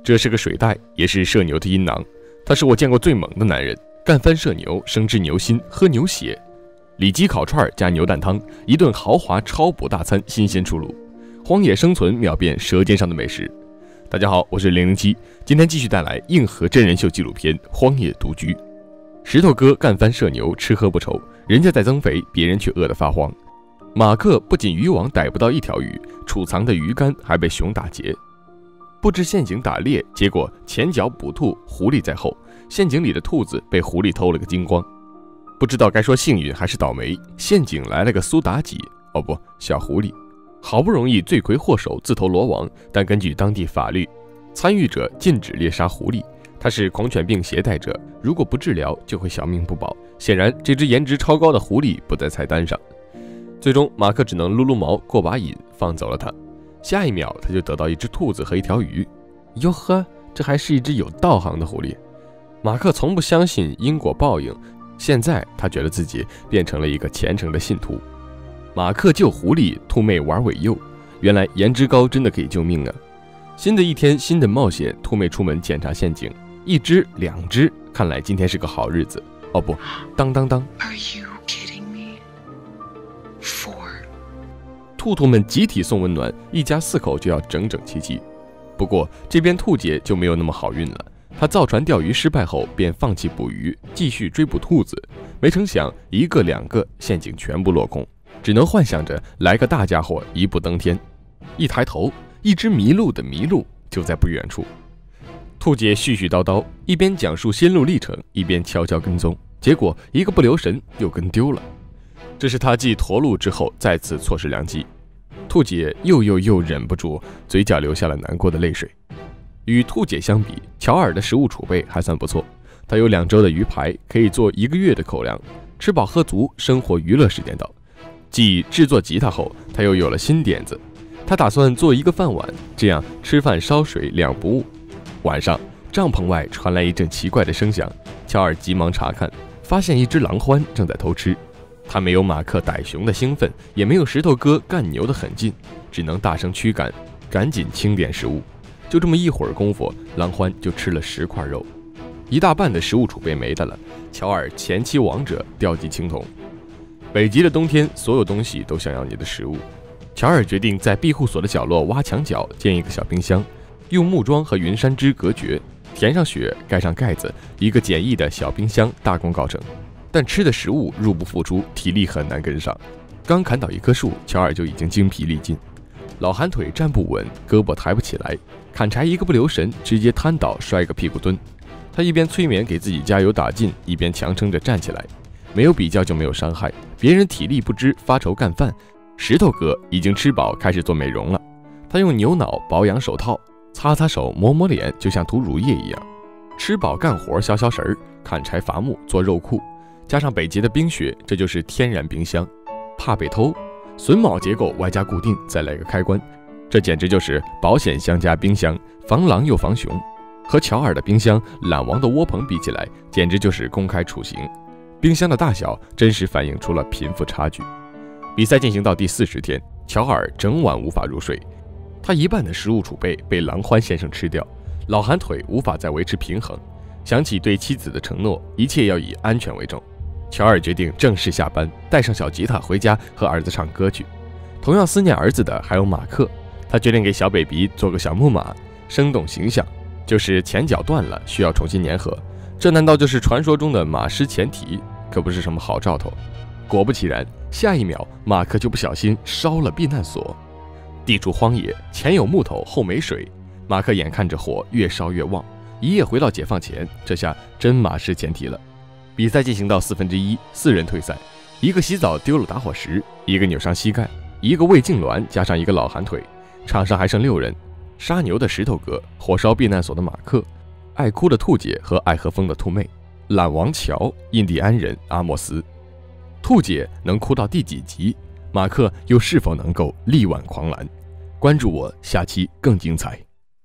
这是个水袋，也是射牛的阴囊。他是我见过最猛的男人，干翻射牛，生吃牛心，喝牛血，里脊烤串加牛蛋汤，一顿豪华超补大餐，新鲜出炉。荒野生存秒变舌尖上的美食。大家好，我是007，今天继续带来硬核真人秀纪录片《荒野独居》。石头哥干翻射牛，吃喝不愁，人家在增肥，别人却饿得发慌。马克不仅渔网逮不到一条鱼，储藏的鱼竿还被熊打劫。布置陷阱打猎，结果前脚捕兔，狐狸在后，陷阱里的兔子被狐狸偷了个精光。不知道该说幸运还是倒霉，陷阱来了个苏妲己，哦不，小狐狸。好不容易罪魁祸首自投罗网，但根据当地法律，参与者禁止猎杀狐狸，它是狂犬病携带者，如果不治疗就会小命不保。显然这只颜值超高的狐狸不在菜单上，最终马克只能撸撸毛过把瘾，放走了它。下一秒他就得到一只兔子和一条鱼。哟呵，这还是一只有道行的狐狸。马克从不相信因果报应，现在他觉得自己变成了一个虔诚的信徒。马克救狐狸，兔妹玩尾诱，原来颜值高真的可以救命啊！新的一天，新的冒险，兔妹出门检查陷阱，一只两只，看来今天是个好日子。哦不，当当当！兔兔们集体送温暖，一家4口就要整整齐齐。不过这边兔姐就没有那么好运了，她造船钓鱼失败后便放弃捕鱼，继续追捕兔子。没成想1个2个陷阱全部落空，只能幻想着来个大家伙一步登天。一抬头，一只迷路的麋鹿就在不远处。兔姐絮絮叨叨，一边讲述心路历程，一边悄悄跟踪，结果一个不留神又跟丢了。这是她继驼鹿之后再次错失良机。兔姐又忍不住，嘴角流下了难过的泪水。与兔姐相比，乔尔的食物储备还算不错，他有2周的鱼排，可以做1个月的口粮，吃饱喝足，生活娱乐时间到。继制作吉他后，他又有了新点子，他打算做一个饭碗，这样吃饭烧水2不误。晚上，帐篷外传来一阵奇怪的声响，乔尔急忙查看，发现一只狼獾正在偷吃。他没有马克逮熊的兴奋，也没有石头哥干牛的狠劲，只能大声驱赶，赶紧清点食物。就这么一会儿功夫，狼獾就吃了10块肉，1大半的食物储备没的了。乔尔前期王者调集青铜。北极的冬天，所有东西都想要你的食物。乔尔决定在庇护所的角落挖墙角建一个小冰箱，用木桩和云杉枝隔绝，填上雪，盖上盖子，一个简易的小冰箱大功告成。但吃的食物入不敷出，体力很难跟上。刚砍倒一棵树，乔尔就已经精疲力尽，老寒腿站不稳，胳膊抬不起来，砍柴一个不留神，直接瘫倒，摔个屁股蹲。他一边催眠给自己加油打劲，一边强撑着站起来。没有比较就没有伤害，别人体力不支发愁干饭，石头哥已经吃饱开始做美容了。他用牛脑保养手套，擦擦手摸摸脸，就像涂乳液一样。吃饱干活消消神儿，砍柴伐木做肉库，加上北极的冰雪，这就是天然冰箱。怕被偷，榫卯结构外加固定，再来个开关，这简直就是保险箱加冰箱，防狼又防熊。和乔尔的冰箱、懒王的窝棚比起来，简直就是公开处刑。冰箱的大小真实反映出了贫富差距。比赛进行到第40天，乔尔整晚无法入睡，他1半的食物储备被狼獾先生吃掉，老寒腿无法再维持平衡。想起对妻子的承诺，一切要以安全为重。乔尔决定正式下班，带上小吉他回家和儿子唱歌去。同样思念儿子的还有马克，他决定给小 baby 做个小木马，生动形象，就是前脚断了，需要重新粘合。这难道就是传说中的马失前蹄？可不是什么好兆头。果不其然，下一秒马克就不小心烧了避难所。地处荒野，前有木头后没水，马克眼看着火越烧越旺，一夜回到解放前，这下真马失前蹄了。比赛进行到1/4，4人退赛，一个洗澡丢了打火石，一个扭伤膝盖，一个胃痉挛，加上一个老寒腿，场上还剩6人：杀牛的石头哥，火烧避难所的马克，爱哭的兔姐和爱喝风的兔妹，懒王乔，印第安人阿莫斯。兔姐能哭到第几集？马克又是否能够力挽狂澜？关注我，下期更精彩。